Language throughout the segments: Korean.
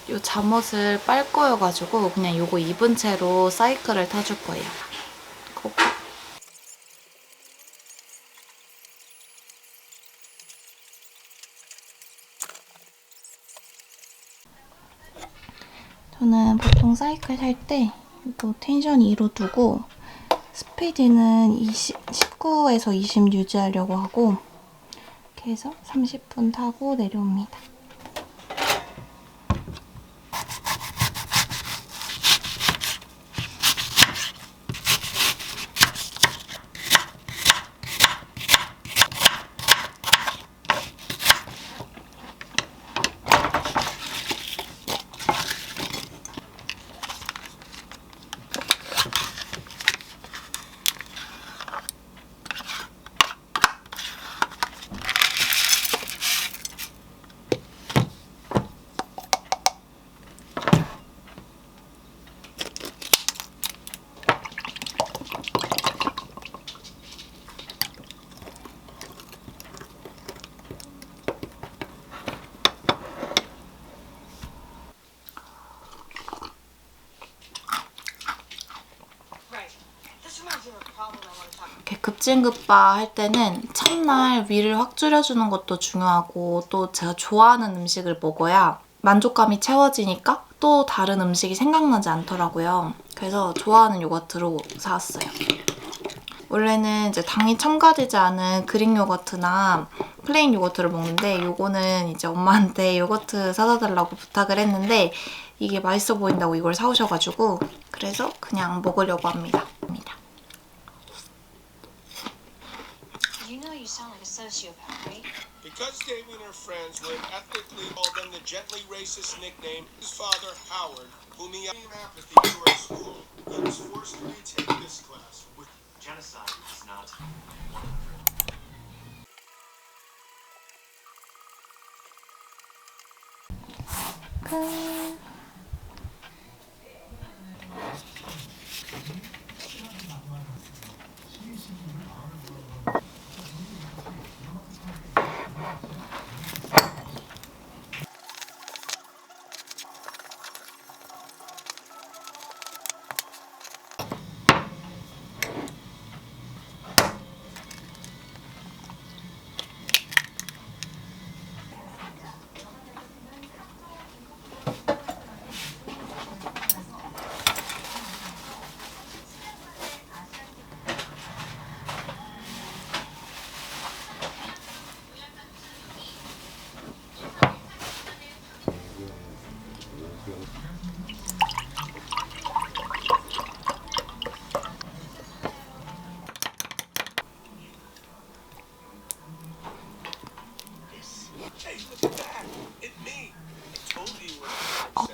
이 잠옷을 빨 거여가지고 그냥 이거 입은 채로 사이클을 타줄 거예요. 고고. 저는 보통 사이클 탈 때 이거 텐션 2로 두고 스피드는 19에서 20 유지하려고 하고 이렇게 해서 30분 타고 내려옵니다. 이렇게 급진급바 할 때는 첫날 위를 확 줄여주는 것도 중요하고 또 제가 좋아하는 음식을 먹어야 만족감이 채워지니까 또 다른 음식이 생각나지 않더라고요. 그래서 좋아하는 요거트로 사왔어요. 원래는 이제 당이 첨가되지 않은 그릭 요거트나 플레인 요거트를 먹는데 요거는 이제 엄마한테 요거트 사다 달라고 부탁을 했는데 이게 맛있어 보인다고 이걸 사오셔가지고 그래서 그냥 먹으려고 합니다. You know you sound like a sociopath, right? Because Davy and her friends were ethnically called them the gently racist nickname, his father, Howard, whom he had apathy to our school, he was forced to retake this class. With genocide is not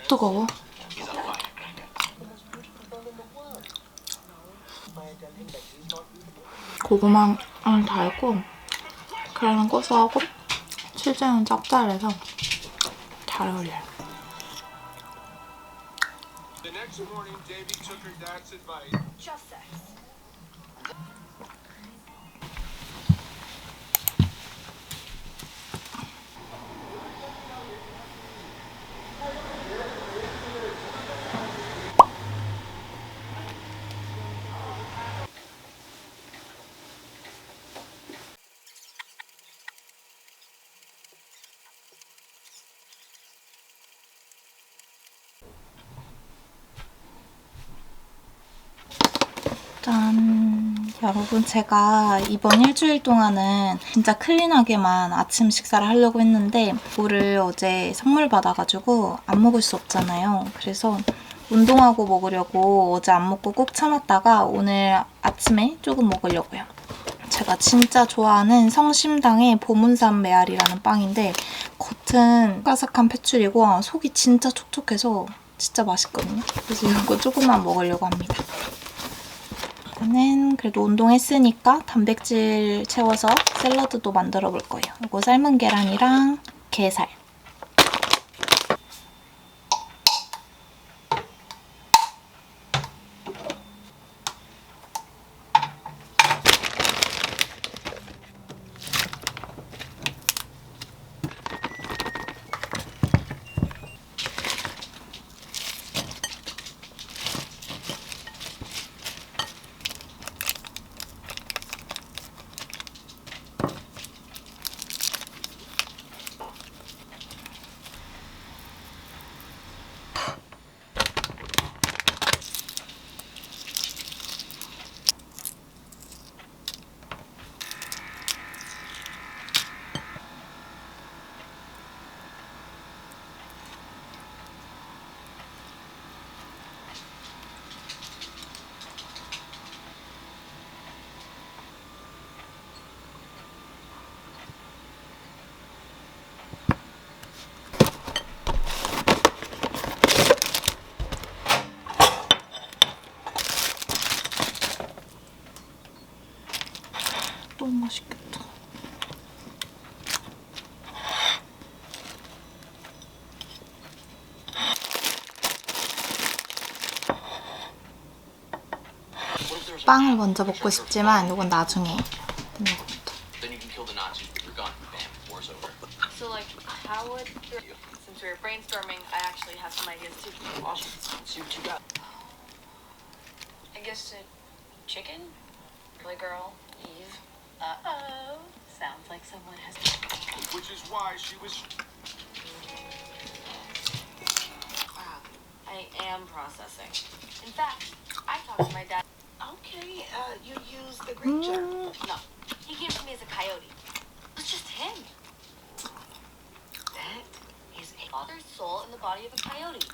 뜨거워. 고구마는 달고 계란은 고소하고 치즈는 짭짤해서 잘 어울려요. the next morning, Davy took her dad's advice. Just sex. 짠! 여러분, 제가 이번 일주일 동안은 진짜 클린하게만 아침 식사를 하려고 했는데 이거를 어제 선물 받아가지고 안 먹을 수 없잖아요. 그래서 운동하고 먹으려고 어제 안 먹고 꼭 참았다가 오늘 아침에 조금 먹으려고요. 제가 진짜 좋아하는 성심당의 보문산 메아리라는 빵인데 겉은 바삭한 패츄리고 속이 진짜 촉촉해서 진짜 맛있거든요. 그래서 이거 조금만 먹으려고 합니다. 저는 그래도 운동했으니까 단백질 채워서 샐러드도 만들어 볼 거예요. 이거 삶은 계란이랑 게살. 빵을 먼저 먹고 싶지만 이건 나중에. Then you can kill the Nazis with your gun. Bam, war's over. So, like, how would... Since we were brainstorming, I actually have some ideas, too. Awesome. See what you got. I guess a chicken? Really, girl? Eve? Uh-oh. Sounds like someone has... Which is why she was. Wow. I am processing. In fact, I talked to my dad. Okay, you use the Greek term. No. He came to me as a coyote. It's just him. That is a father's soul in the body of a coyote.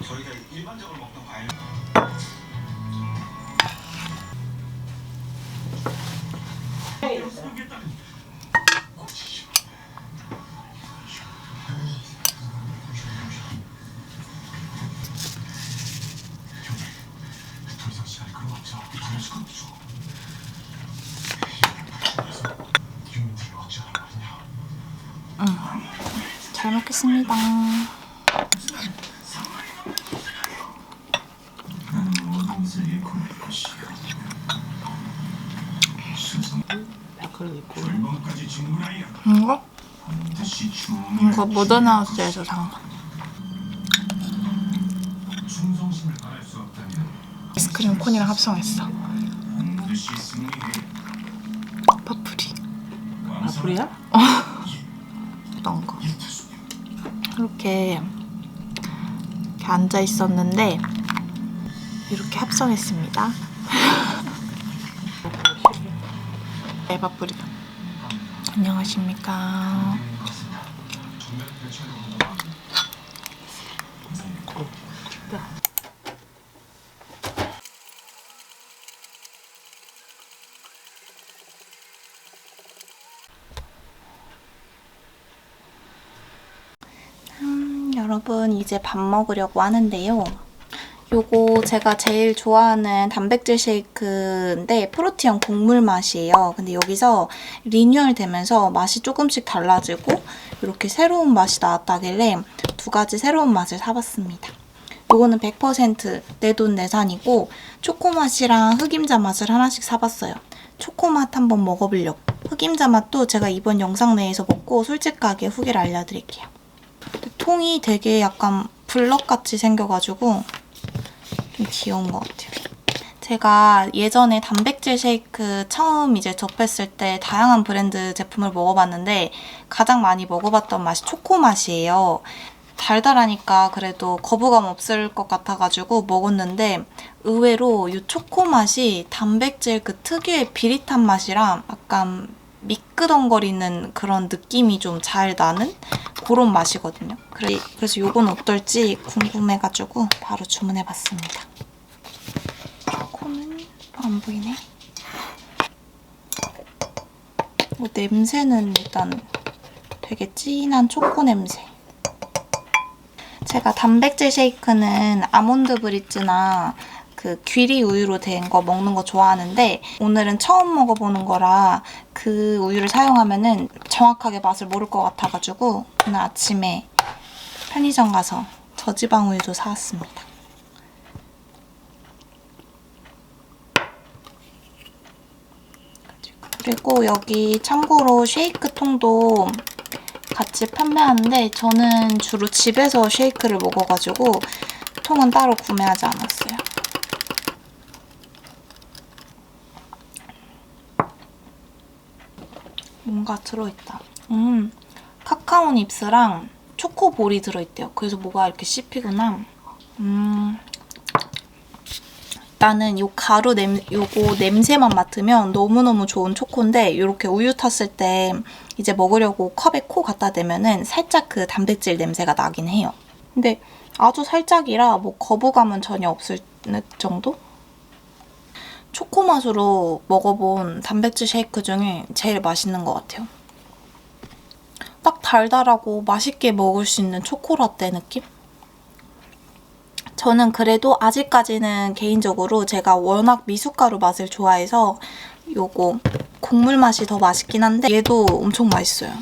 저희가 일반적으로 먹던 과일. 더 이상 시간이 그런 거 없죠. 이럴 수가 없죠. 유민들을 억제하는 말이냐. 잘 먹겠습니다. 이거 모던하우스에서 산 거. 아이스크림 콘이랑 합성했어. 파프리. 파프리야? 어떤 거. 이렇게 앉아 있었는데 이렇게 합성했습니다. 네, 파프리. 안녕하십니까. 여러분 이제 밥 먹으려고 하는데요. 요거 제가 제일 좋아하는 단백질 쉐이크인데 프로티형 곡물 맛이에요. 근데 여기서 리뉴얼 되면서 맛이 조금씩 달라지고 이렇게 새로운 맛이 나왔다길래 두 가지 새로운 맛을 사봤습니다. 요거는 100% 내돈 내산이고 초코맛이랑 흑임자 맛을 하나씩 사봤어요. 초코맛 한번 먹어보려고. 흑임자 맛도 제가 이번 영상 내에서 먹고 솔직하게 후기를 알려드릴게요. 통이 되게 약간 블럭같이 생겨가지고 좀 귀여운 것 같아요. 제가 예전에 단백질 쉐이크 처음 이제 접했을 때 다양한 브랜드 제품을 먹어봤는데 가장 많이 먹어봤던 맛이 초코 맛이에요. 달달하니까 그래도 거부감 없을 것 같아가지고 먹었는데 의외로 이 초코 맛이 단백질 그 특유의 비릿한 맛이랑 약간 미끄덩거리는 그런 느낌이 좀 잘 나는 그런 맛이거든요. 그래서 이건 어떨지 궁금해가지고 바로 주문해봤습니다. 초코는 안 보이네. 냄새는 일단 되게 진한 초코 냄새. 제가 단백질 쉐이크는 아몬드 브리즈나 그 귀리 우유로 된 거 먹는 거 좋아하는데 오늘은 처음 먹어보는 거라 그 우유를 사용하면은 정확하게 맛을 모를 것 같아가지고 오늘 아침에 편의점 가서 저지방 우유도 사왔습니다. 그리고 여기 참고로 쉐이크 통도 같이 판매하는데 저는 주로 집에서 쉐이크를 먹어가지고 통은 따로 구매하지 않았어요. 뭔가 들어있다. 카카오 닙스랑 초코볼이 들어있대요. 그래서 뭐가 이렇게 씹히구나. 나는 요 가루 요거 냄새만 맡으면 너무너무 좋은 초코인데 이렇게 우유 탔을 때 이제 먹으려고 컵에 코 갖다 대면은 살짝 그 단백질 냄새가 나긴 해요. 근데 아주 살짝이라 뭐 거부감은 전혀 없을 정도? 초코 맛으로 먹어본 단백질 쉐이크 중에 제일 맛있는 것 같아요. 딱 달달하고 맛있게 먹을 수 있는 초코라떼 느낌? 저는 그래도 아직까지는 개인적으로 제가 워낙 미숫가루 맛을 좋아해서 요거 곡물 맛이 더 맛있긴 한데 얘도 엄청 맛있어요.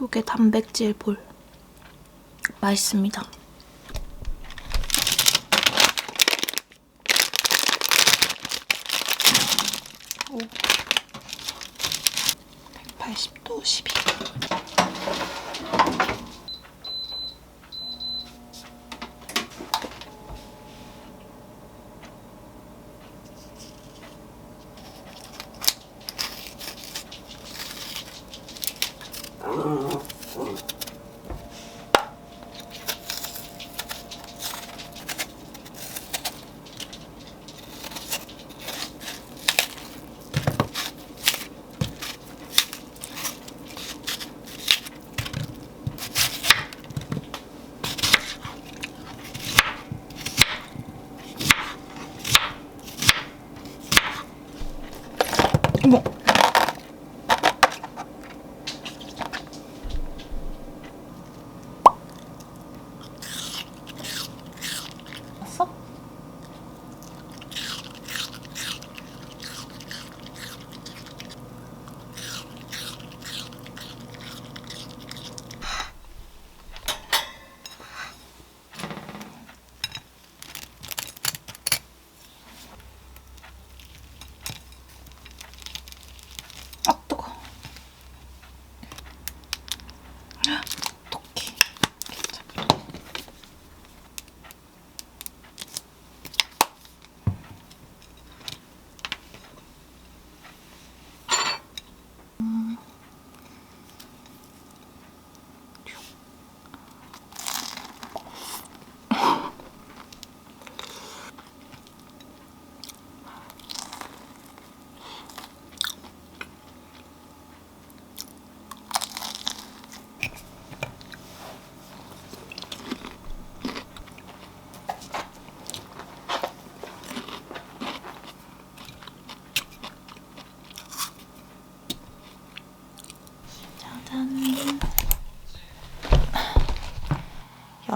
요게 단백질 볼. 맛있습니다. 오. 180도 12.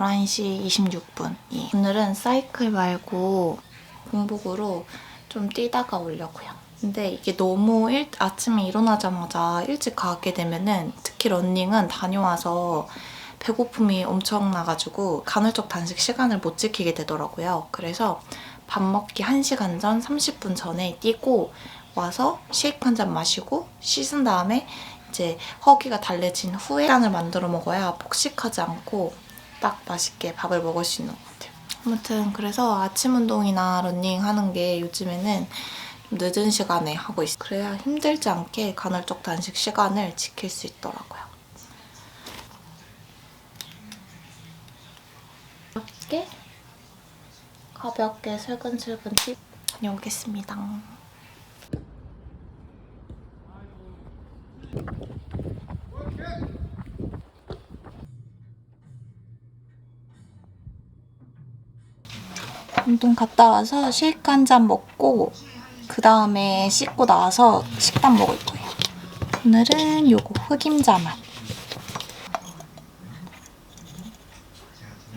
11시 26분. 오늘은 사이클 말고 공복으로 좀 뛰다가 오려고요. 근데 이게 너무 아침에 일어나자마자 일찍 가게 되면은 특히 러닝은 다녀와서 배고픔이 엄청나가지고 간헐적 단식 시간을 못 지키게 되더라고요. 그래서 밥 먹기 1시간 전, 30분 전에 뛰고 와서 쉐이크 한 잔 마시고 씻은 다음에 이제 허기가 달래진 후에 시간을 만들어 먹어야 폭식하지 않고 딱 맛있게 밥을 먹을 수 있는 것 같아요. 아무튼 그래서 아침 운동이나 러닝 하는 게 요즘에는 좀 늦은 시간에 하고 있어요. 그래야 힘들지 않게 간헐적 단식 시간을 지킬 수 있더라고요. 가볍게 슬근슬근 다녀오겠습니다. 운동 갔다 와서 쉐이크 한 잔 먹고 그 다음에 씻고 나와서 식단 먹을 거예요. 오늘은 요거 흑임자 맛.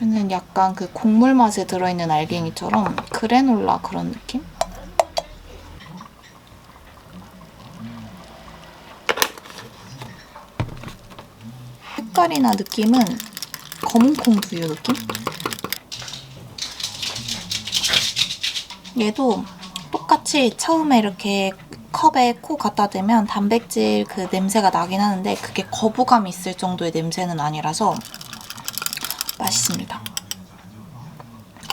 얘는 약간 그 곡물 맛에 들어있는 알갱이처럼 그래놀라 그런 느낌? 색깔이나 느낌은 검은콩 두유 느낌? 얘도 똑같이 처음에 이렇게 컵에 코 갖다 대면 단백질 그 냄새가 나긴 하는데 그게 거부감이 있을 정도의 냄새는 아니라서 맛있습니다.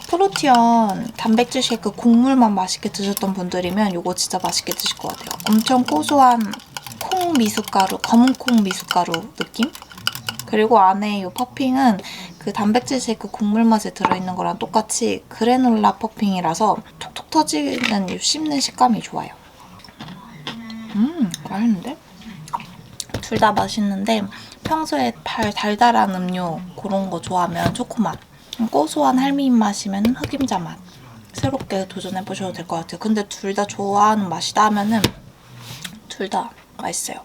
프로티언 단백질 쉐이크 곡물만 맛있게 드셨던 분들이면 이거 진짜 맛있게 드실 것 같아요. 엄청 고소한 콩 미숫가루, 검은 콩 미숫가루 느낌? 그리고 안에 이 퍼핑은 그 단백질 쉐이크 곡물 맛에 들어있는 거랑 똑같이 그래놀라 퍼핑이라서 톡톡 터지는 이 씹는 식감이 좋아요. 맛있는데? 둘 다 맛있는데 평소에 달달한 음료 그런 거 좋아하면 초코맛, 고소한 할미 입맛이면 흑임자 맛 새롭게 도전해보셔도 될 것 같아요. 근데 둘 다 좋아하는 맛이다 하면은 둘 다 맛있어요.